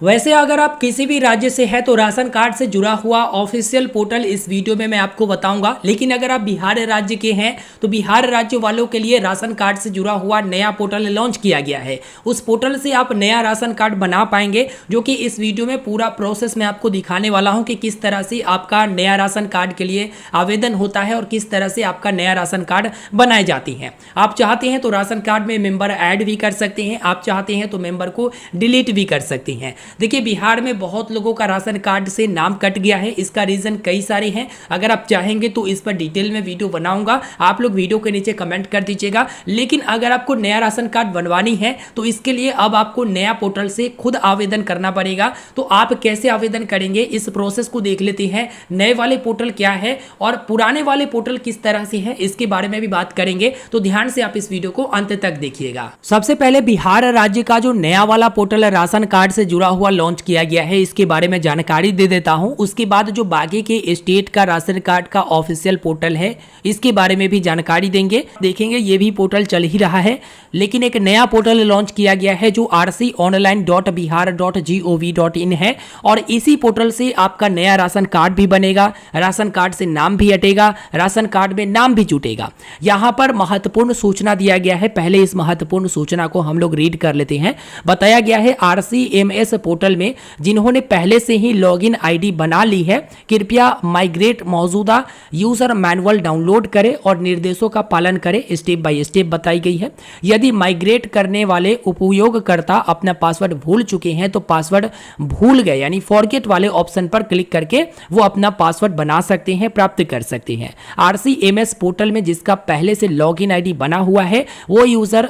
वैसे अगर आप किसी भी राज्य से हैं तो राशन कार्ड से जुड़ा हुआ ऑफिशियल पोर्टल इस वीडियो में मैं आपको बताऊंगा। लेकिन अगर आप बिहार राज्य के हैं तो बिहार राज्य वालों के लिए राशन कार्ड से जुड़ा हुआ नया पोर्टल लॉन्च किया गया है। उस पोर्टल से आप नया राशन कार्ड बना पाएंगे, जो कि इस वीडियो में पूरा प्रोसेस मैं आपको दिखाने वाला हूं कि किस तरह से आपका नया राशन कार्ड के लिए आवेदन होता है और किस तरह से आपका नया राशन कार्ड बनाए जाती हैं। आप चाहते हैं तो राशन कार्ड में मेंबर ऐड भी कर सकते हैं, आप चाहते हैं तो मेंबर को डिलीट भी कर सकते हैं। देखिए, बिहार में बहुत लोगों का राशन कार्ड से नाम कट गया है। इसका रीजन कई सारे हैं। अगर आप चाहेंगे तो इस पर डिटेल में वीडियो बनाऊंगा, आप लोग वीडियो के नीचे कमेंट कर दीजिएगा। लेकिन अगर आपको नया राशन कार्ड बनवानी है तो इसके लिए अब आपको नया पोर्टल से खुद आवेदन करना पड़ेगा। तो आप कैसे आवेदन करेंगे इस प्रोसेस को देख लेते हैं। नए वाले पोर्टल क्या है और पुराने वाले पोर्टल किस तरह से है, इसके बारे में भी बात करेंगे। तो ध्यान से आप इस वीडियो को अंत तक देखिएगा। सबसे पहले बिहार राज्य का जो नया वाला पोर्टल राशन कार्ड से जुड़ा हुआ लॉन्च किया गया है, इसके बारे में जानकारी दे देता हूं। उसके बाद जो बाकी के स्टेट का राशन कार्ड का ऑफिशियल पोर्टल है, इसके बारे में भी जानकारी देंगे। देखेंगे ये भी पोर्टल चल ही रहा है, लेकिन एक नया पोर्टल लॉन्च किया गया है जो rconline.bihar.gov.in है। और इसी पोर्टल से आपका नया राशन कार्ड भी बनेगा, राशन कार्ड से नाम भी हटेगा, राशन कार्ड में नाम भी जुटेगा। यहां पर महत्वपूर्ण सूचना दिया गया है। पहले इस महत्वपूर्ण सूचना को हम लोग रीड कर लेते हैं। बताया गया है RCMS पोर्टल में जिन्होंने पहले से ही लॉगिन आईडी बना ली है, कृपया माइग्रेट मौजूदा यूजर मैनुअल डाउनलोड करें और निर्देशों का पालन करें। स्टेप बाय स्टेप बताई गई है। यदि माइग्रेट करने वाले उपयोगकर्ता अपना पासवर्ड भूल चुके हैं तो पासवर्ड भूल गए यानी फॉरगेट वाले ऑप्शन पर क्लिक करके वो अपना पासवर्ड बना सकते हैं, प्राप्त कर सकते हैं। RCMS पोर्टल में जिसका पहले से लॉगिन आईडी बना हुआ है वो यूजर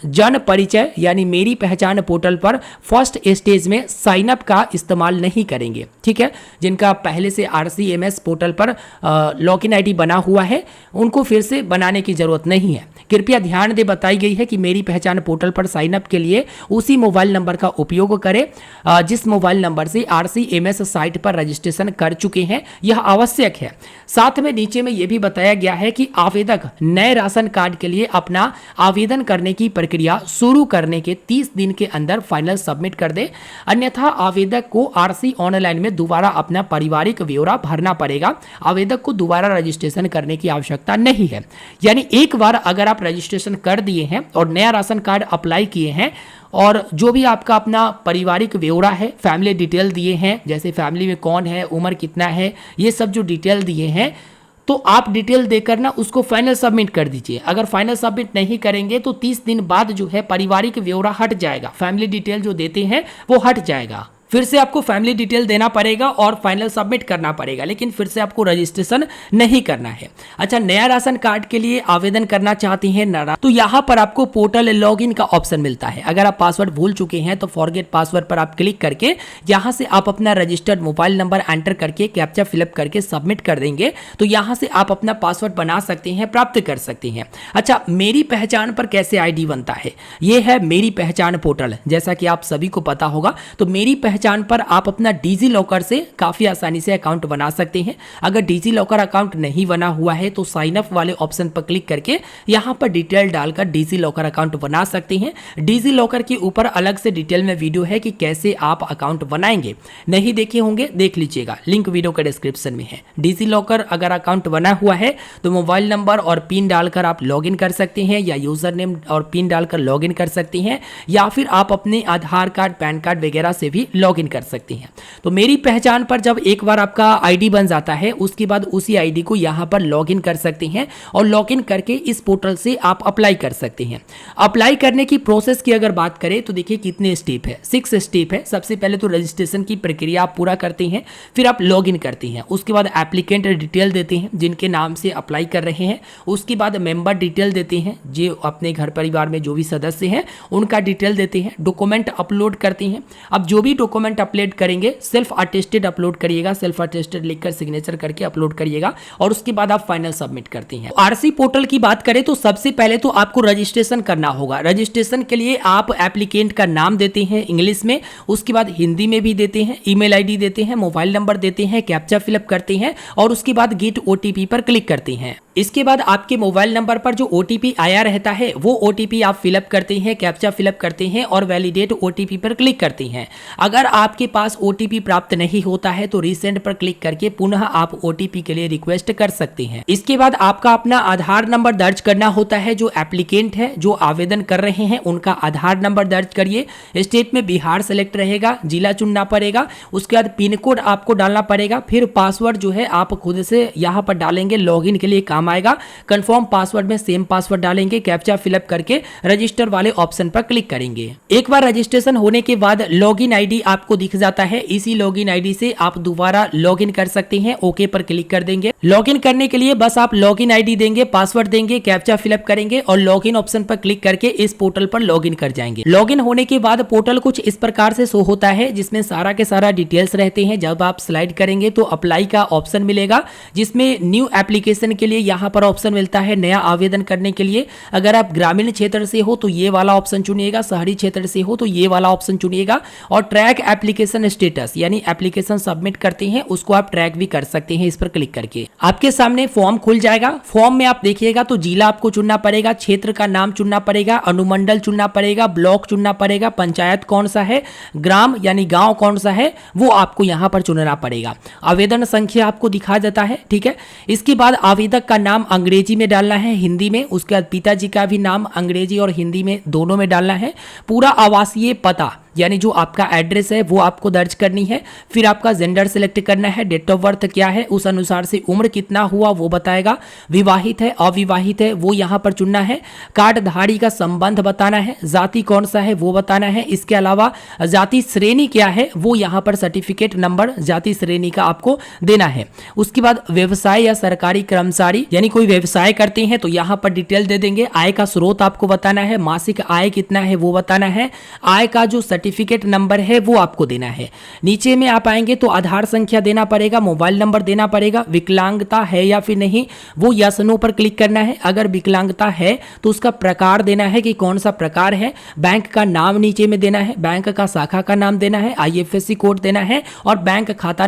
जन परिचय यानी मेरी पहचान पोर्टल पर फर्स्ट स्टेज में साइन अप का इस्तेमाल नहीं करेंगे। ठीक है, जिनका पहले से RCMS पोर्टल पर लॉगिन आईडी बना हुआ है उनको फिर से बनाने की जरूरत नहीं है। कृपया ध्यान दे बताई गई है कि मेरी पहचान पोर्टल पर साइन अप के लिए उसी मोबाइल नंबर का उपयोग करें जिस मोबाइल नंबर से RCMS साइट पर रजिस्ट्रेशन कर चुके हैं। यह आवश्यक है। साथ में नीचे में यह भी बताया गया है कि आवेदक नए राशन कार्ड के लिए अपना आवेदन करने की प्रक्रिया शुरू करने के 30 दिन के अंदर फाइनल सबमिट कर दे, अन्यथा आवेदक को RC ऑनलाइन में दोबारा अपना पारिवारिक ब्यौरा भरना पड़ेगा। आवेदक को दोबारा रजिस्ट्रेशन करने की आवश्यकता नहीं है। यानी एक बार अगर आप रजिस्ट्रेशन कर दिए हैं और नया राशन कार्ड अप्लाई किए हैं और जो भी आपका अपना पारिवारिक ब्यौरा है, फैमिली डिटेल दिए हैं, जैसे फैमिली में कौन है, उम्र कितना है, ये सब जो डिटेल दिए हैं, तो आप डिटेल देकर ना उसको फाइनल सबमिट कर दीजिए। अगर फाइनल सबमिट नहीं करेंगे तो 30 दिन बाद जो है पारिवारिक ब्यौरा हट जाएगा, फैमिली डिटेल जो देते हैं वो हट जाएगा। फिर से आपको फैमिली डिटेल देना पड़ेगा और फाइनल सबमिट करना पड़ेगा, लेकिन फिर से आपको रजिस्ट्रेशन नहीं करना है। अच्छा, नया राशन कार्ड के लिए आवेदन करना चाहती हैं ना, तो यहाँ पर आपको पोर्टल लॉगिन का ऑप्शन मिलता है। अगर आप पासवर्ड भूल चुके हैं तो फॉरगेट पासवर्ड पर आप क्लिक करके यहाँ से आप अपना रजिस्टर्ड मोबाइल नंबर एंटर करके कैप्चा फिलअप करके सबमिट कर देंगे तो यहाँ से आप अपना पासवर्ड बना सकते हैं, प्राप्त कर सकते हैं। अच्छा, मेरी पहचान पर कैसे आईडी बनता है, ये है मेरी पहचान पोर्टल। जैसा कि आप सभी को पता होगा तो मेरी पहचान पर आप अपना डिजी लॉकर से काफी आसानी से अकाउंट बना सकते हैं। अगर डिजी लॉकर अकाउंट नहीं बना हुआ है तो साइन अप वाले ऑप्शन पर क्लिक करके यहां पर डिटेल डालकर डिजी लॉकर अकाउंट बना सकते हैं। डिजी लॉकर के ऊपर अलग से डिटेल में वीडियो है कि कैसे आप अकाउंट बनाएंगे, नहीं देखे होंगे देख लीजिएगा, लिंक वीडियो के डिस्क्रिप्शन में है। डिजी लॉकर अगर अकाउंट बना हुआ है तो मोबाइल नंबर और पिन डालकर आप लॉगिन कर सकते हैं या यूजर नेम और पिन डालकर लॉगिन कर सकते हैं, या फिर आप अपने आधार कार्ड, पैन कार्ड वगैरह से भी लॉगिन कर सकते हैं। तो मेरी पहचान पर जब एक बार आपका आईडी बन जाता है उसके बाद उसी आईडी को यहां पर लॉगिन कर सकते हैं और लॉगिन करके इस पोर्टल से आप अप्लाई कर सकते हैं। अप्लाई करने की प्रोसेस की अगर बात करें तो देखिए कितने स्टेप है, 6 स्टेप है। सबसे पहले तो रजिस्ट्रेशन की प्रक्रिया आप पूरा करते हैं, फिर आप लॉगिन करते हैं, उसके बाद एप्लीकेंट डिटेल देते हैं जिनके नाम से अप्लाई कर रहे हैं, उसके बाद मेंबर डिटेल देते हैं जो अपने घर परिवार में जो भी सदस्य हैं उनका डिटेल देते हैं, डॉक्यूमेंट अपलोड करते हैं। अब जो भी डॉक्यूमेंट अपलोड करेंगे सेल्फ अटेस्टेड अपलोड करिएगा, सेल्फ अटेस्टेड लिखकर सिग्नेचर करके अपलोड करिएगा और उसके बाद आप फाइनल सबमिट करते हैं। RC पोर्टल की बात करें तो सबसे पहले तो आपको रजिस्ट्रेशन करना होगा। रजिस्ट्रेशन के लिए आप एप्लीकेंट का नाम देते हैं इंग्लिश में, उसके बाद हिंदी में भी देते हैं, ईमेल आईडी देते हैं, मोबाइल नंबर देते हैं, कैप्चा फिलअप करते हैं और उसके बाद गेट OTP पर क्लिक करते हैं। इसके बाद आपके मोबाइल नंबर पर जो ओटीपी आया रहता है वो ओटीपी आप फिलअप करते हैं, कैप्चा फिलअप करते हैं और वैलिडेट ओटीपी पर क्लिक करते हैं। अगर आपके पास ओटीपी प्राप्त नहीं होता है तो रीसेंड पर क्लिक करके पुनः आप ओटीपी के लिए रिक्वेस्ट कर सकते हैं। इसके बाद आपका अपना आधार नंबर दर्ज करना होता है। जो एप्लीकेंट है, जो आवेदन कर रहे हैं, उनका आधार नंबर दर्ज करिए। स्टेट में बिहार सेलेक्ट रहेगा, जिला चुनना पड़ेगा, उसके बाद पिन कोड आपको डालना पड़ेगा, फिर पासवर्ड जो है आप खुद से यहाँ पर डालेंगे, लॉगिन के लिए काम आएगा। कंफर्म पासवर्ड में सेम पासवर्ड डालेंगे, कैप्चा फिलअप करके रजिस्टर वाले ऑप्शन पर क्लिक करेंगे। एक बार रजिस्ट्रेशन होने के बाद लॉगिन आईडी आपको दिख जाता है। इसी लॉगिन आईडी से आप दोबारा लॉगिन कर सकते हैं। ओके पर क्लिक कर देंगे। लॉगिन करने के लिए बस आप लॉगिन आईडी देंगे, पासवर्ड देंगे, कैप्चा फिलअप करेंगे और लॉगिन ऑप्शन पर क्लिक करके इस पोर्टल पर लॉगिन कर जाएंगे। लॉगिन होने के बाद पोर्टल कुछ इस प्रकार से शो होता है, जिसमें सारा के सारा डिटेल्स रहते हैं। जब आप स्लाइड करेंगे तो अप्लाई का ऑप्शन मिलेगा, जिसमें न्यू एप्लीकेशन के लिए यहाँ पर ऑप्शन मिलता है नया आवेदन करने के लिए। अगर आप ग्रामीण क्षेत्र से हो तो ये वाला ऑप्शन चुनिएगा, शहरी क्षेत्र से हो तो ये वाला ऑप्शन चुनिएगा। और ट्रैक एप्लीकेशन स्टेटस यानी एप्लीकेशन सबमिट करते हैं उसको आप ट्रैक भी कर सकते हैं इस पर क्लिक करके। आपके सामने फॉर्म खुल जाएगा। फॉर्म में आप देखिएगा तो जिला आपको चुनना पड़ेगा, क्षेत्र का नाम चुनना पड़ेगा, अनुमंडल चुनना पड़ेगा, ब्लॉक चुनना पड़ेगा, पंचायत कौन सा है, ग्राम यानी गांव कौन सा है वो आपको यहां पर चुनना पड़ेगा। आवेदन संख्या आपको दिखा देता है, ठीक है। इसके बाद आवेदक का नाम अंग्रेजी में डालना है, हिंदी में। उसके बाद पिताजी का भी नाम अंग्रेजी और हिंदी में दोनों में डालना है। पूरा आवासीय पता यानी जो आपका एड्रेस है वो आपको दर्ज करनी है। फिर आपका जेंडर सिलेक्ट करना है, डेट ऑफ बर्थ क्या है उस अनुसार से उम्र कितना हुआ वो बताएगा, विवाहित है अविवाहित है वो यहाँ पर चुनना है, कार्डधारी का संबंध बताना है, जाति कौन सा है वो बताना है। इसके अलावा जाति श्रेणी क्या है वो यहाँ पर सर्टिफिकेट नंबर जाति श्रेणी का आपको देना है। उसके बाद व्यवसाय या सरकारी कर्मचारी यानी कोई व्यवसाय करते हैं तो यहाँ पर डिटेल दे देंगे। आय का स्रोत आपको बताना है, मासिक आय कितना है वो बताना है, आय का जो सर्टिफिकेट नंबर है वो आपको देना है। नीचे में आप आएंगे तो आधार संख्या देना पड़ेगा, मोबाइल नंबर देना पड़ेगा, विकलांगता है या फिर नहीं वो यस नो पर क्लिक करना है। अगर विकलांगता है तो उसका प्रकार देना है कि कौन सा प्रकार है, बैंक का नाम नीचे में देना है, बैंक का शाखा का नाम देना है, IFSC कोड देना है और बैंक खाता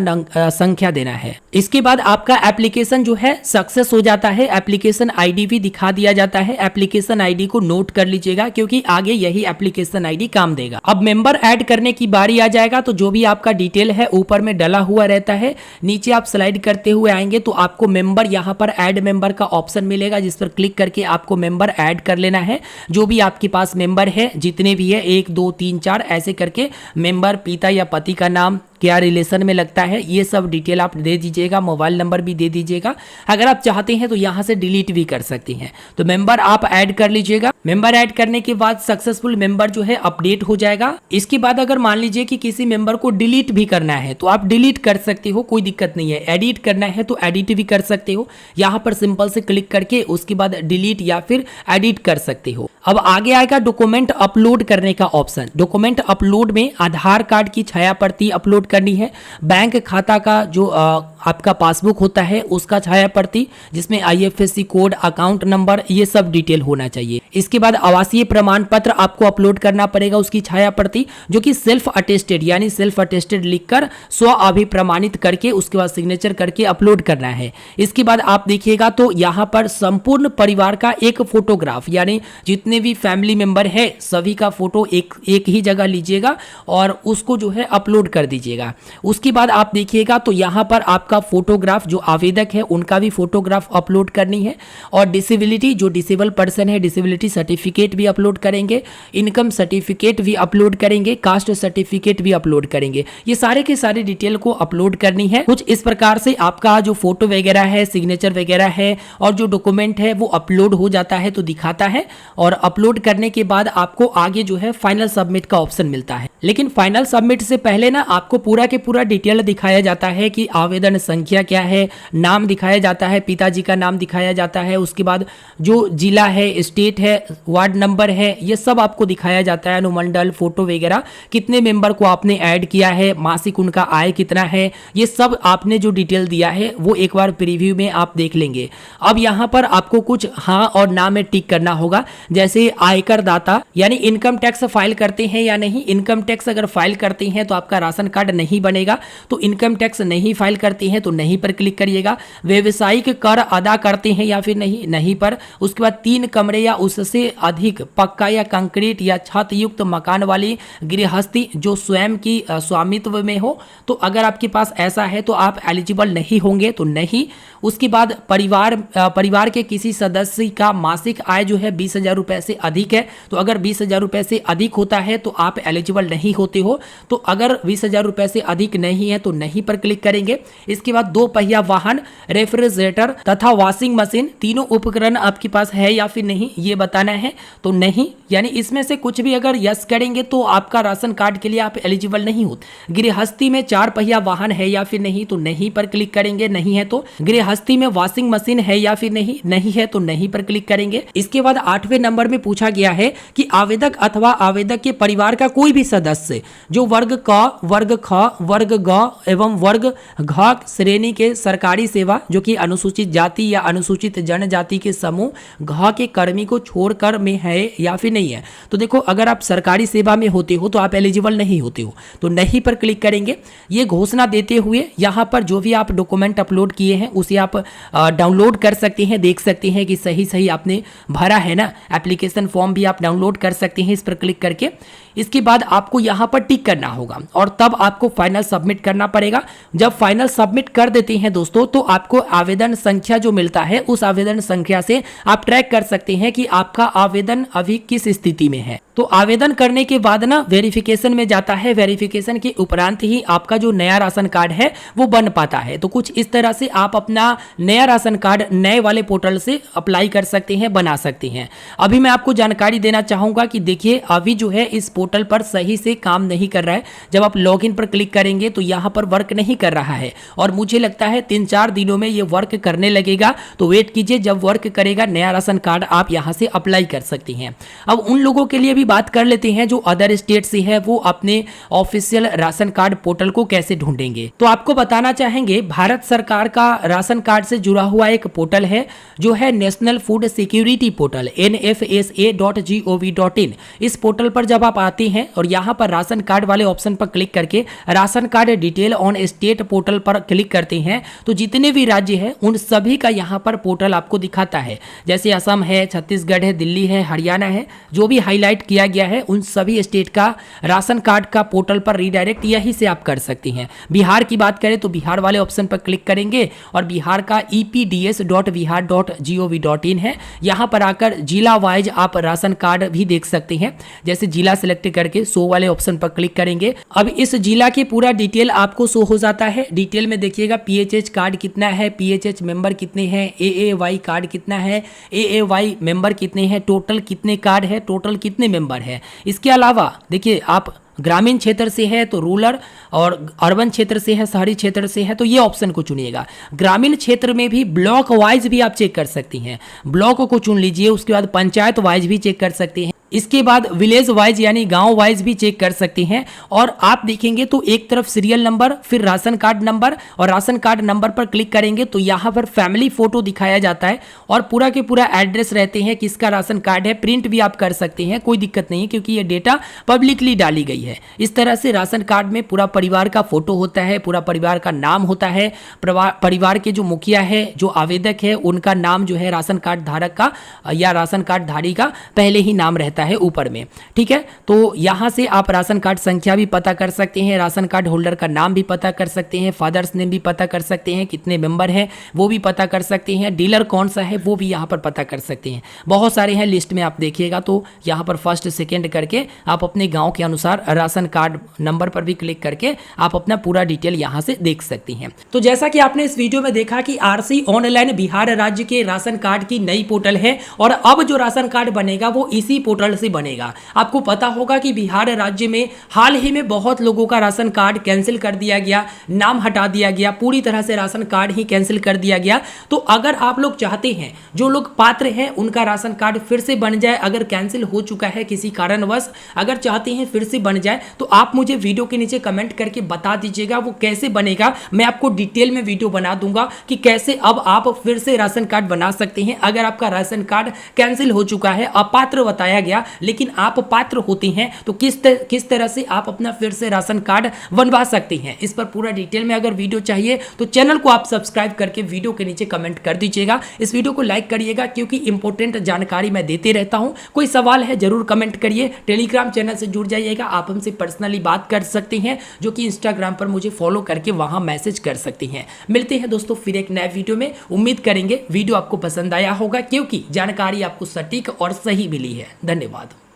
संख्या देना है। इसके बाद आपका एप्लीकेशन जो है सक्सेस हो जाता है। एप्लीकेशन आईडी भी दिखा दिया जाता है। एप्लीकेशन आईडी को नोट कर लीजिएगा क्योंकि आगे यही एप्लीकेशन आईडी काम देगा। अब मेंबर ऐड करने की बारी आ जाएगा तो जो भी आपका डिटेल है ऊपर में डला हुआ रहता है, नीचे आप स्लाइड करते हुए आएंगे तो आपको मेंबर यहाँ पर ऐड मेंबर का ऑप्शन मिलेगा, जिस पर क्लिक करके आपको मेंबर ऐड कर लेना है। जो भी आपके पास मेंबर है जितने भी है 1 2 3 4 ऐसे करके मेंबर, पिता या पति का नाम, क्या रिलेशन में लगता है, ये सब डिटेल आप दे दीजिएगा, मोबाइल नंबर भी दे दीजिएगा। अगर आप चाहते हैं तो यहाँ से डिलीट भी कर सकते हैं। तो मेंबर आप ऐड कर लीजिएगा। मेंबर ऐड करने के बाद सक्सेसफुल मेंबर जो है अपडेट हो जाएगा। इसके बाद अगर मान लीजिए कि किसी मेंबर को डिलीट भी करना है तो आप डिलीट कर सकते हो, कोई दिक्कत नहीं है। एडिट करना है तो एडिट भी कर सकते हो, यहाँ पर सिंपल से क्लिक करके उसके बाद डिलीट या फिर एडिट कर सकते हो। अब आगे आएगा डॉक्यूमेंट अपलोड करने का ऑप्शन। डॉक्यूमेंट अपलोड में आधार कार्ड की छाया प्रति अपलोड करनी है, बैंक खाता का जो आपका पासबुक होता है उसका छाया प्रति जिसमें IFSC कोड, अकाउंट नंबर ये सब डिटेल होना चाहिए। इसके बाद आवासीय प्रमाण पत्र आपको अपलोड करना पड़ेगा, उसकी छाया प्रति जो कि सेल्फ अटेस्टेड यानी सेल्फ अटेस्टेड लिखकर स्व अभिप्रमाणित करके उसके बाद सिग्नेचर करके अपलोड करना है। इसके बाद आप देखिएगा तो यहाँ पर संपूर्ण परिवार का एक फोटोग्राफ यानी जितने भी फैमिली मेंबर है सभी का फोटो एक ही जगह लीजिएगा और उसको जो है अपलोड कर दीजिएगा। उसके बाद आप देखिएगा तो यहाँ पर आपका फोटोग्राफ जो आवेदक है उनका भी फोटोग्राफ अपलोड करनी है और डिसेबिलिटी जो डिसेबल पर्सन है डिसेबिलिटी सर्टिफिकेट भी अपलोड करेंगे, इनकम सर्टिफिकेट भी अपलोड करेंगे, कास्ट सर्टिफिकेट भी अपलोड करेंगे। ये सारे के सारे डिटेल को अपलोड करनी है। कुछ इस प्रकार से आपका जो फोटो वगैरह है, सिग्नेचर वगैरह है और जो डॉक्यूमेंट है वो अपलोड हो जाता है तो दिखाता है। और अपलोड करने के बाद आपको आगे जो है फाइनल सबमिट का ऑप्शन मिलता है। लेकिन फाइनल सबमिट से पहले ना आपको पूरा के पूरा डिटेल दिखाया जाता है कि आवेदन संख्या क्या है, नाम दिखाया जाता है, पिताजी का नाम दिखाया जाता है, उसके बाद जो जिला है, स्टेट है, वार्ड नंबर है, ये सब आपको दिखाया जाता है, अनुमंडल, फोटो वगैरह, कितने मेंबर को आपने ऐड किया है, मासिक उनका आय कितना है, ये सब आपने जो डिटेल दिया है वो एक बार प्रीव्यू में आप देख लेंगे। अब यहाँ पर आपको कुछ हाँ और ना में टिक करना होगा, जैसे आयकर दाता यानी इनकम टैक्स फाइल करते हैं या नहीं। इनकम टैक्स अगर फाइल करते हैं तो आपका राशन कार्ड नहीं बनेगा, तो इनकम टैक्स नहीं फाइल करते हैं तो नहीं पर क्लिक करिएगा। व्यवसायिक कर अदा करते हैं या फिर नहीं, नहीं पर। उसके बाद 3 कमरे या उससे अधिक पक्का या कंक्रीट या छत युक्त मकान वाली गृहस्थी जो स्वयं की स्वामित्व में हो, तो अगर आपके पास ऐसा है तो आप एलिजिबल नहीं होंगे, तो नहीं। उसके बाद परिवार के किसी सदस्य का मासिक आय जो है 20,000 रुपए से अधिक है, तो अगर 20,000 रुपए से अधिक होता है तो आप एलिजिबल नहीं होते हो। तो अगर 20,000 रुपए से अधिक नहीं है तो नहीं पर क्लिक करेंगे। इसके बाद 2 पहिया वाहन, रेफ्रिजरेटर तथा वॉशिंग मशीन, तीनों उपकरण आपके पास है या फिर नहीं, ये बताना है, तो नहीं। यानी इसमें से कुछ भी अगर यस करेंगे तो आपका राशन कार्ड के लिए आप एलिजिबल नहीं होते। गृहस्थी में 4 पहिया वाहन है या फिर नहीं, तो नहीं पर क्लिक करेंगे, नहीं है तो। गृहस्थी में वॉशिंग मशीन है या फिर नहीं, नहीं है तो नहीं पर क्लिक करेंगे। इसके बाद 8वें नंबर में पूछा गया है कि आवेदक अथवा आवेदक के परिवार का कोई भी सदस्य जो वर्ग क, वर्ग ख, वर्ग ग एवं वर्ग घ श्रेणी के सरकारी सेवा जो कि अनुसूचित जाति या अनुसूचित जनजाति के समूह घ के कर्मी को छोड़कर में है या फिर नहीं है। तो देखो, अगर आप सरकारी सेवा में होते हो तो आप एलिजिबल नहीं होते हो, तो नहीं पर क्लिक करेंगे। ये घोषणा देते हुए यहाँ पर जो भी आप डॉक्यूमेंट अपलोड किए हैं उसे आप डाउनलोड कर सकते हैं, देख सकते हैं कि सही सही आपने भरा है ना। एप्लीकेशन फॉर्म भी आप डाउनलोड कर सकते हैं इस पर क्लिक करके। इसके बाद आपको यहाँ पर टिक करना होगा और तब आपको फाइनल सबमिट करना पड़ेगा। जब फाइनल सबमिट कर देते हैं दोस्तों, तो आपको आवेदन संख्या जो मिलता है उस आवेदन संख्या से आप ट्रैक कर सकते हैं कि आपका आवेदन अभी किस स्थिति में है। तो आवेदन करने के बाद ना वेरिफिकेशन में जाता है, वेरिफिकेशन के उपरांत ही आपका जो नया राशन कार्ड है वो बन पाता है। तो कुछ इस तरह से आप अपना नया राशन कार्ड नए वाले पोर्टल से अप्लाई कर सकते हैं, बना सकते हैं। अभी मैं आपको जानकारी देना चाहूंगा कि देखिए, अभी जो है इस पोर्टल पर सही से काम नहीं कर रहा है। जब आप लॉगिन पर क्लिक करेंगे तो यहाँ पर वर्क नहीं कर रहा है और मुझे लगता है 3-4 दिनों में ये वर्क करने लगेगा। तो वेट कीजिए, जब वर्क करेगा नया राशन कार्ड आप यहाँ से अप्लाई कर सकते हैं। अब उन लोगों के लिए भी बात कर लेते हैं जो अदर स्टेट से है, वो अपने ऑफिशियल राशन कार्ड पोर्टल को कैसे ढूंढेंगे। तो आपको बताना चाहेंगे, भारत सरकार का राशन कार्ड से जुड़ा हुआ एक पोर्टल है जो है national food security portal nfsa.gov.in। इस पोर्टल पर जब आप आते हैं और यहाँ पर राशन कार्ड वाले ऑप्शन पर क्लिक करके ration card detail on state portal पर क्लिक करते हैं तो जितने भी राज्य हैं उन सभी का यहाँ पर पोर्टल आपको दिखाता है। जैसे असम है, छत्तीसगढ़ है, दिल्ली है, हरियाणा है, जो भी हाईलाइट किया गया है उन सभी स्टेट का राशन कार्ड का पोर्टल पर रीडायरेक्ट यही से आप कर सकते हैं। बिहार की बात करें तो बिहार वाले ऑप्शन पर क्लिक करेंगे और बिहार का epds.bihar.gov.in है। यहाँ पर आकर जिला वाइज आप राशन कार्ड भी देख सकते हैं। जैसे जिला सिलेक्ट करके शो वाले ऑप्शन पर क्लिक करेंगे। अब इस जिला के पूरा डिटेल आपको शो हो जाता है। डिटेल में देखिएगा पीएचएच कार्ड कितना है, पीएचएच मेंबर कितने हैं, एएवाई कार्ड कितना है, एएवाई मेंबर कितने हैं, टोटल कितने कार्ड है, टोटल कितने मेंबर है। इसके अलावा देखिए, आप ग्रामीण क्षेत्र से है तो रूरल और अर्बन क्षेत्र से है, शहरी क्षेत्र से है तो ये ऑप्शन को चुनिएगा। ग्रामीण क्षेत्र में भी ब्लॉक वाइज भी आप चेक कर सकती हैं, ब्लॉक को चुन लीजिए। उसके बाद पंचायत वाइज भी चेक कर सकते हैं। इसके बाद विलेज वाइज यानी गांव वाइज भी चेक कर सकते हैं। और आप देखेंगे तो एक तरफ सीरियल नंबर, फिर राशन कार्ड नंबर, और राशन कार्ड नंबर पर क्लिक करेंगे तो यहाँ पर फैमिली फोटो दिखाया जाता है और पूरा के पूरा एड्रेस रहते हैं किसका राशन कार्ड है। प्रिंट भी आप कर सकते हैं, कोई दिक्कत नहीं, क्योंकि ये डेटा पब्लिकली डाली गई है। इस तरह से राशन कार्ड में पूरा परिवार का फोटो होता है, पूरा परिवार का नाम होता है, परिवार के जो मुखिया है, जो आवेदक है, उनका नाम जो है राशन कार्ड धारक का या राशन कार्ड धारी का पहले ही नाम रहता है ऊपर में। ठीक है, तो यहां से आप राशन कार्ड संख्या भी पता कर सकते हैं, राशन कार्ड होल्डर का नाम भी पता कर सकते हैं, फादर्स नेम भी पता कर सकते हैं, कितने मेंबर हैं वो भी पता कर सकते हैं, डीलर कौन सा है वो भी यहां पर पता कर सकते हैं। बहुत सारे हैं लिस्ट में, आप देखिएगा तो यहां पर फर्स्ट सेकंड करके आप अपने गांव के अनुसार राशन कार्ड नंबर पर भी क्लिक करके आप अपना पूरा डिटेल यहां से देख सकती हैं। तो जैसा कि आपने इस वीडियो में देखा कि आरसी ऑनलाइन बिहार राज्य के राशन कार्ड की नई पोर्टल है और अब जो राशन कार्ड बनेगा वो इसी पोर्टल से बनेगा। आपको पता होगा कि बिहार राज्य में हाल ही में बहुत लोगों का राशन कार्ड कैंसिल कर दिया गया, नाम हटा दिया गया, पूरी तरह से राशन कार्ड ही कैंसिल कर दिया गया। तो अगर आप लोग चाहते हैं, जो लोग पात्र हैं उनका राशन कार्ड फिर से बन जाए, अगर कैंसिल हो चुका है किसी कारणवश, अगर चाहते हैं फिर से बन जाए तो आप मुझे वीडियो के नीचे कमेंट करके बता दीजिएगा वो कैसे बनेगा। मैं आपको डिटेल में वीडियो बना दूंगा कि कैसे अब आप फिर से राशन कार्ड बना सकते हैं। अगर आपका राशन कार्ड कैंसिल हो चुका है, अपात्र बताया गया, जाएगा, लेकिन आप पात्र होते हैं तो किस तरह से आप अपना फिर से राशन कार्ड बनवा सकते हैं, इस पर पूरा डिटेल में अगर वीडियो चाहिए तो चैनल को आप सब्सक्राइब करके वीडियो के नीचे कमेंट कर दीजिएगा। इस वीडियो को लाइक करिएगा क्योंकि इंपॉर्टेंट जानकारी मैं देते रहता हूं। कोई सवाल है जरूर कमेंट करिए। टेलीग्राम चैनल से जुड़ जाइएगा, आप हमसे पर्सनली बात कर सकते हैं, जो कि इंस्टाग्राम पर मुझे फॉलो करके वहां मैसेज कर सकते हैं। मिलते हैं दोस्तों फिर एक नए वीडियो में। उम्मीद करेंगे वीडियो आपको पसंद आया होगा क्योंकि जानकारी आपको सटीक और सही मिली है। धन्यवाद।